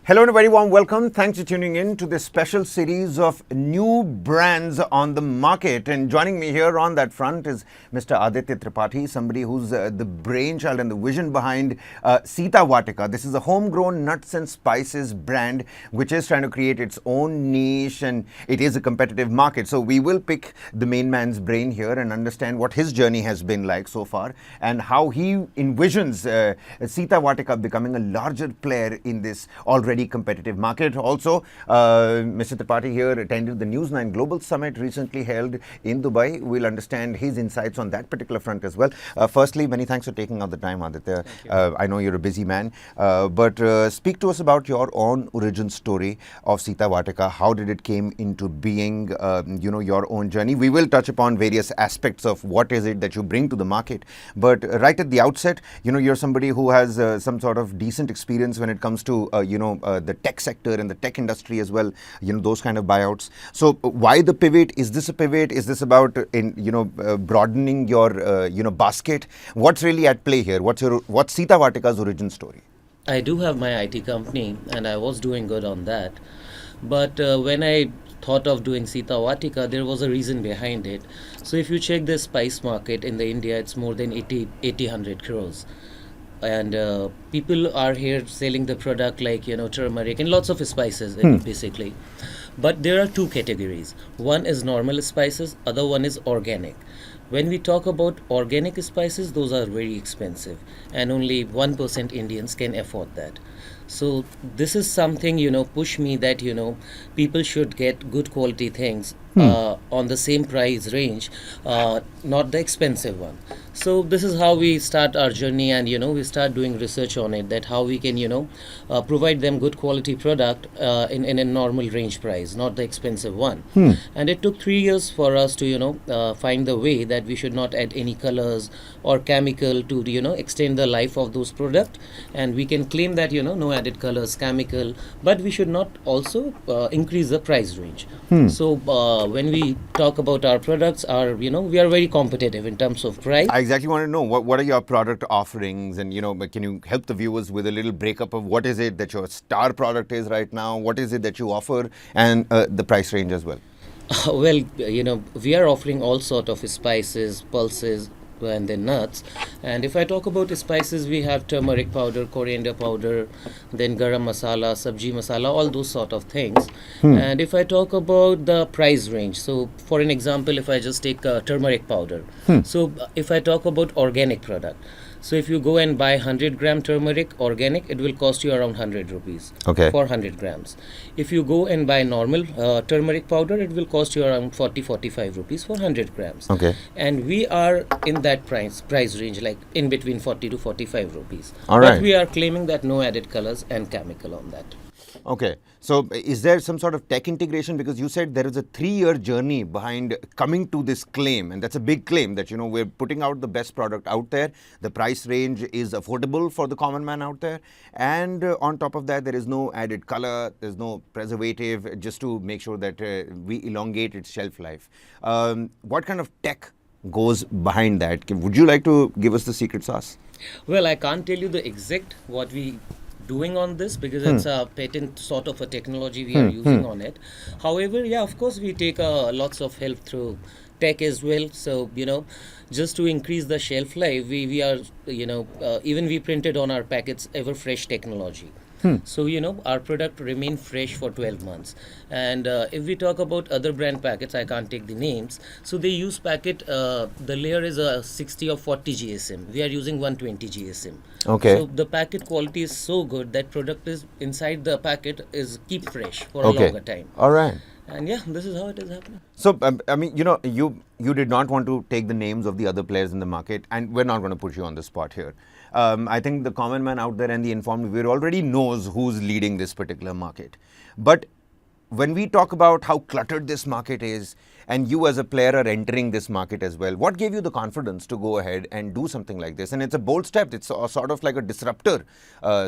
Hello and a very warm welcome. Thanks for tuning in to this special series of new brands on the market. And joining me here on that front is Mr. Aditya Tripathi, somebody who's the brainchild and the vision behind Sitavatika. This is a homegrown nuts and spices brand which is trying to create its own niche, and it is a competitive market. So we will pick the main man's brain here and understand what his journey has been like so far and how he envisions Sitavatika becoming a larger player in this already competitive market. Also, Mr. Tripathi here attended the News9 Global Summit recently held in Dubai. We'll understand his insights on that particular front as well. Firstly, many thanks for taking out the time, Aditya. I know you're a busy man, but speak to us about your own origin story of Sitavatika. How did it came into being, your own journey? We will touch upon various aspects of what is it that you bring to the market. But right at the outset, you're somebody who has some sort of decent experience when it comes to, the tech sector and the tech industry as well, those kind of buyouts. So why the pivot? Is this a pivot? Is this about broadening your basket? What's really at play here? What's Sitavatika's origin story? I do have my IT company and I was doing good on that. But when I thought of doing Sitavatika, there was a reason behind it. So if you check the spice market in the India, it's more than 100 crores. And people are here selling the product like turmeric and lots of spices basically. But there are two categories. One is normal spices, other one is organic. When we talk about organic spices, those are very expensive and only 1% Indians can afford that. So this is something push me that people should get good quality things on the same price range, not the expensive one. So this is how we start our journey, and we start doing research on it, that how we can provide them good quality product in a normal range price, not the expensive one. And it took 3 years for us to find the way that we should not add any colors or chemical to extend the life of those product, and we can claim that no added colors, chemical, but we should not also increase the price range. So when we talk about our products, we are very competitive in terms of price. I exactly want to know what are your product offerings, and can you help the viewers with a little breakup of what is it that your star product is right now, what is it that you offer, and the price range as well? Well, we are offering all sort of spices, pulses, and then nuts. And if I talk about spices, we have turmeric powder, coriander powder, then garam masala, sabji masala, all those sort of things. And if I talk about the price range, so for an example, if I just take turmeric powder, so if I talk about organic product, so if you go and buy 100 gram turmeric organic, it will cost you around 100 rupees for 100 grams. If you go and buy normal turmeric powder, it will cost you around 40-45 rupees for 100 grams. And we are in that price range, like in between 40 to 45 rupees. But we are claiming that no added colors and chemical on that. Okay, so is there some sort of tech integration? Because you said there is a 3-year journey behind coming to this claim, and that's a big claim that we're putting out the best product out there. The price range is affordable for the common man out there, and on top of that, there is no added color, there's no preservative, just to make sure that we elongate its shelf life. What kind of tech goes behind that? Would you like to give us the secret sauce? Well, I can't tell you the exact what we doing on this, because it's a patent sort of a technology we are using on it. However, yeah, of course we take lots of help through tech as well. So just to increase the shelf life, we are even we printed on our packets ever fresh technology. So our product remain fresh for 12 months. And if we talk about other brand packets, I can't take the names, so they use packet, the layer is a 60 or 40 GSM, we are using 120 GSM. So the packet quality is so good that product is inside the packet is keep fresh for a longer time. And yeah, this is how it is happening. So, you did not want to take the names of the other players in the market, and we're not going to put you on the spot here. I think the common man out there and the informed viewer already knows who's leading this particular market. But when we talk about how cluttered this market is, and you as a player are entering this market as well, what gave you the confidence to go ahead and do something like this? And it's a bold step. It's sort of like a disruptor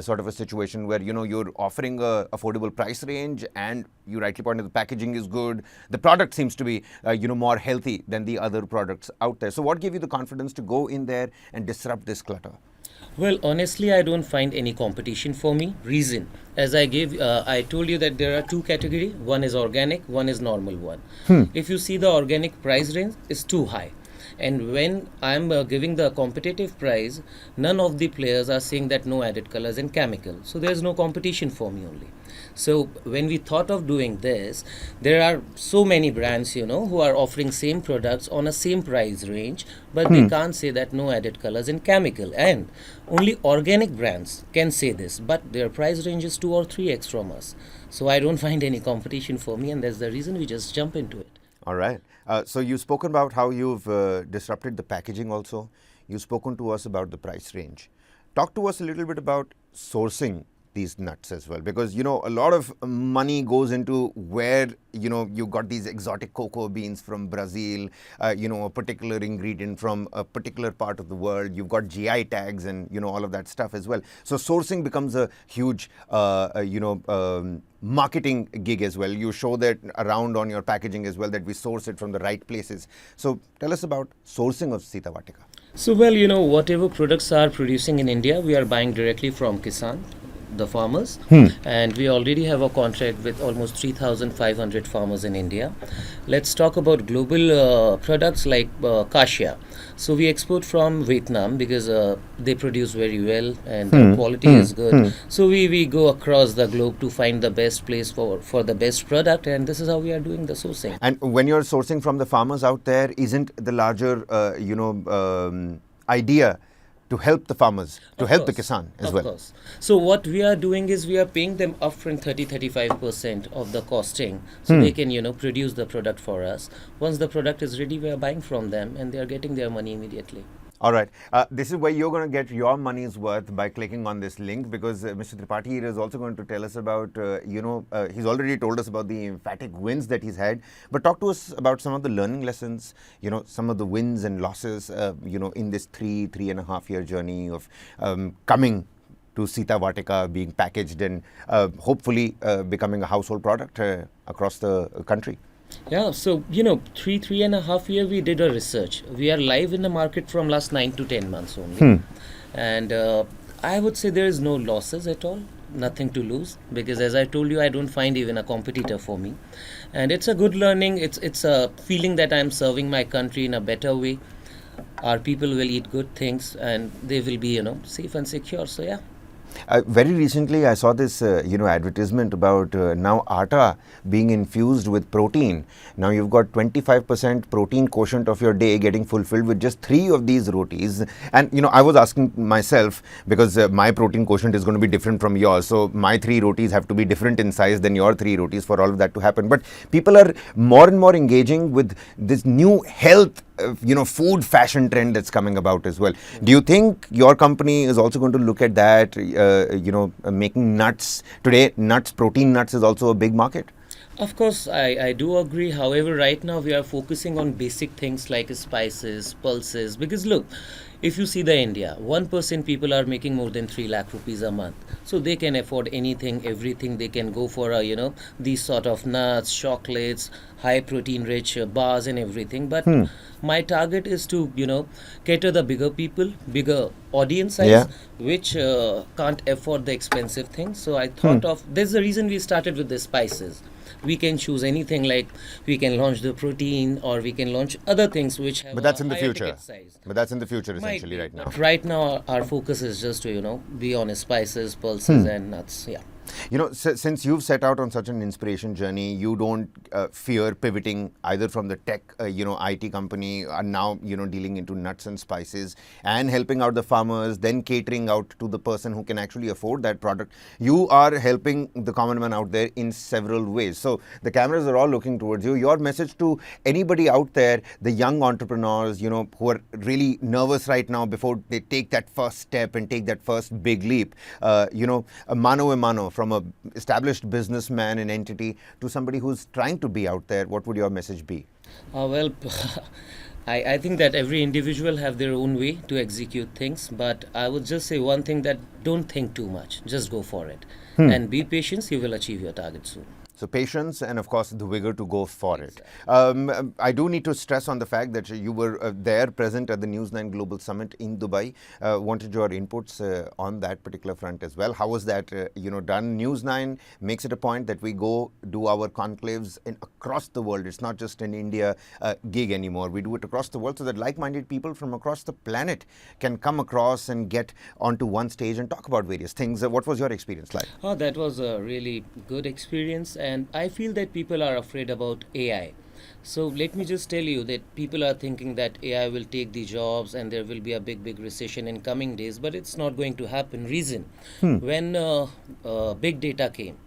sort of a situation where, you're offering a affordable price range, and you rightly pointed the packaging is good. The product seems to be, more healthy than the other products out there. So what gave you the confidence to go in there and disrupt this clutter? Well, honestly, I don't find any competition for me. Reason, as I told you that there are two category. One is organic, one is normal one. If you see the organic price range is too high, and when I'm giving the competitive price, none of the players are saying that no added colors and chemical. So there's no competition for me only. So when we thought of doing this, there are so many brands, who are offering same products on a same price range, but they can't say that no added colors and chemical. And only organic brands can say this, but their price range is 2 or 3x from us. So I don't find any competition for me, and that's the reason we just jump into it. All right. So you've spoken about how you've disrupted the packaging also. You've spoken to us about the price range. Talk to us a little bit about sourcing these nuts as well, because a lot of money goes into where you got these exotic cocoa beans from Brazil, a particular ingredient from a particular part of the world. You've got GI tags and all of that stuff as well. So sourcing becomes a huge marketing gig as well. You show that around on your packaging as well, that we source it from the right places. So tell us about sourcing of Sitavatika. So, well, whatever products are producing in India, we are buying directly from Kisan, the farmers, and we already have a contract with almost 3,500 farmers in India. Let's talk about global products like cassia. So we export from Vietnam because they produce very well and their quality is good. So we go across the globe to find the best place for the best product, and this is how we are doing the sourcing. And when you're sourcing from the farmers out there, isn't the larger idea to help the farmers, to help the Kisan as well? Of course. So what we are doing is we are paying them upfront 30-35% of the costing, so they can produce the product for us. Once the product is ready, we are buying from them, and they are getting their money immediately. All right. This is where you're going to get your money's worth by clicking on this link, because Mr. Tripathi is also going to tell us about, he's already told us about the emphatic wins that he's had. But talk to us about some of the learning lessons, some of the wins and losses, in this 3.5 year journey of coming to Sitavatika, being packaged and hopefully becoming a household product across the country. Yeah, so 3.5 years we did a research. We are live in the market from last 9 to 10 months only, and I would say there is no losses at all, nothing to lose, because as I told you, I don't find even a competitor for me, and it's a good learning. It's a feeling that I'm serving my country in a better way. Our people will eat good things, and they will be safe and secure. So yeah. Very recently, I saw this, advertisement about now atta being infused with protein. Now you've got 25% protein quotient of your day getting fulfilled with just 3 of these rotis. And, I was asking myself, because my protein quotient is going to be different from yours. So my 3 rotis have to be different in size than your 3 rotis for all of that to happen. But people are more and more engaging with this new health food fashion trend that's coming about as well. Do you think your company is also going to look at that, making nuts? Today, protein nuts is also a big market. Of course, I do agree. However, right now we are focusing on basic things like spices, pulses. Because look, if you see the India, 1% people are making more than 3 lakh rupees a month. So they can afford anything, everything. They can go for, these sort of nuts, chocolates, high protein rich bars and everything. But my target is to, cater the bigger people, bigger audience size, which can't afford the expensive things. So I thought of, there's the reason we started with the spices. We can choose anything, like we can launch the protein, or we can launch other things which have but that's in the higher future ticket size. But that's in the future Might essentially be, right now. but right now our focus is just to be on spices, pulses and nuts. Yeah. Since you've set out on such an inspiration journey, you don't fear pivoting either from the tech, IT company, and now, dealing into nuts and spices and helping out the farmers, then catering out to the person who can actually afford that product. You are helping the common man out there in several ways. So the cameras are all looking towards you. Your message to anybody out there, the young entrepreneurs, who are really nervous right now before they take that first step and take that first big leap, a mano a mano, from a established businessman and entity to somebody who's trying to be out there, what would your message be? Well, I think that every individual have their own way to execute things, but I would just say one thing, that don't think too much, just go for it and be patient. You will achieve your target soon. So patience and of course the vigor to go for Exactly. it. I do need to stress on the fact that you were there present at the News9 Global Summit in Dubai. Wanted your inputs on that particular front as well. How was that done? News9 makes it a point that we go do our conclaves across the world. It's not just an India gig anymore. We do it across the world so that like-minded people from across the planet can come across and get onto one stage and talk about various things. What was your experience like? Oh, that was a really good experience, and I feel that people are afraid about AI. So let me just tell you that people are thinking that AI will take the jobs and there will be a big recession in coming days, but it's not going to happen. Reason, when big data came,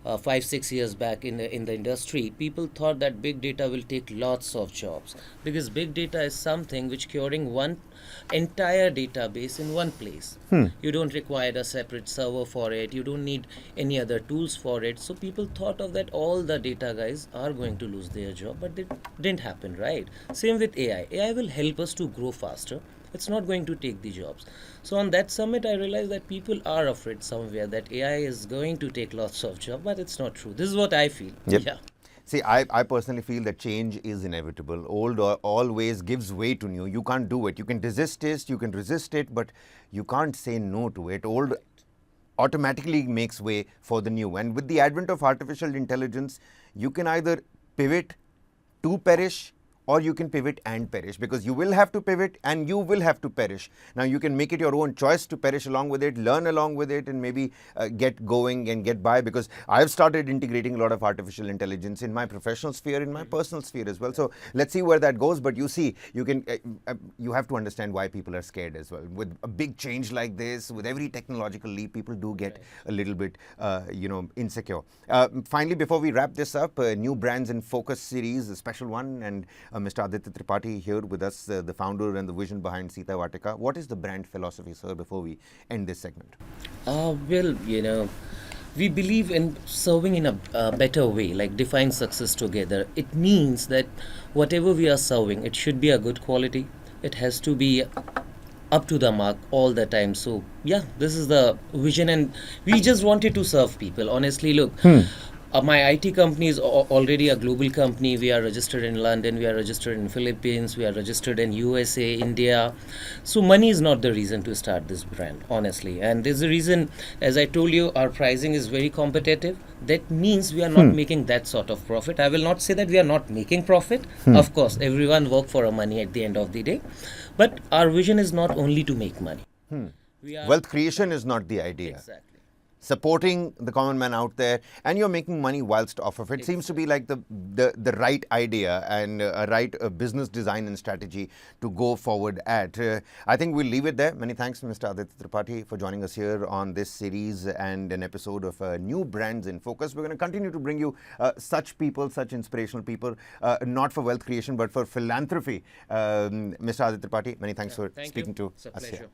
5 6 years back in the industry, people thought that big data will take lots of jobs, because big data is something which curing one entire database in one place. You don't require a separate server for it. You don't need any other tools for it. So people thought of that all the data guys are going to lose their job, but it didn't happen, right? Same with AI. AI will help us to grow faster. It's not going to take the jobs. So on that summit, I realized that people are afraid somewhere that AI is going to take lots of jobs, but it's not true. This is what I feel. Yep. Yeah. See, I personally feel that change is inevitable. Old always gives way to new. You can't do it. You can resist it, but you can't say no to it. Old automatically makes way for the new. And with the advent of artificial intelligence, you can either pivot to perish, or you can pivot and perish, because you will have to pivot and you will have to perish. Now you can make it your own choice to perish along with it, learn along with it, and maybe get going and get by, because I've started integrating a lot of artificial intelligence in my professional sphere, in my personal sphere as well. So let's see where that goes. But you see, you have to understand why people are scared as well. With a big change like this, with every technological leap, people do get a little bit insecure. Finally, before we wrap this up, New Brands in Focus series, a special one, and Mr. Aditya Tripathi here with us, the founder and the vision behind Sitavatika. What is the brand philosophy, sir, before we end this segment? We believe in serving in a better way, like define success together. It means that whatever we are serving, it should be a good quality. It has to be up to the mark all the time. So yeah, this is the vision, and we just wanted to serve people. Honestly, look, my IT company is already a global company. We are registered in London, we are registered in Philippines, we are registered in USA, India. So money is not the reason to start this brand, honestly. And there's a reason, as I told you, our pricing is very competitive. That means we are not making that sort of profit. I will not say that we are not making profit. Of course, everyone work for a money at the end of the day. But our vision is not only to make money. Wealth creation is not the idea. Exactly. Supporting the common man out there, and you're making money whilst off of it. Seems to be like the right idea and a right business design and strategy to go forward at. I think we'll leave it there. Many thanks to Mr. Aditya Tripathi for joining us here on this series and an episode of New Brands in Focus. We're going to continue to bring you such people, such inspirational people, not for wealth creation but for philanthropy. Mr. Aditya Tripathi, many thanks for speaking to It's a us pleasure. here.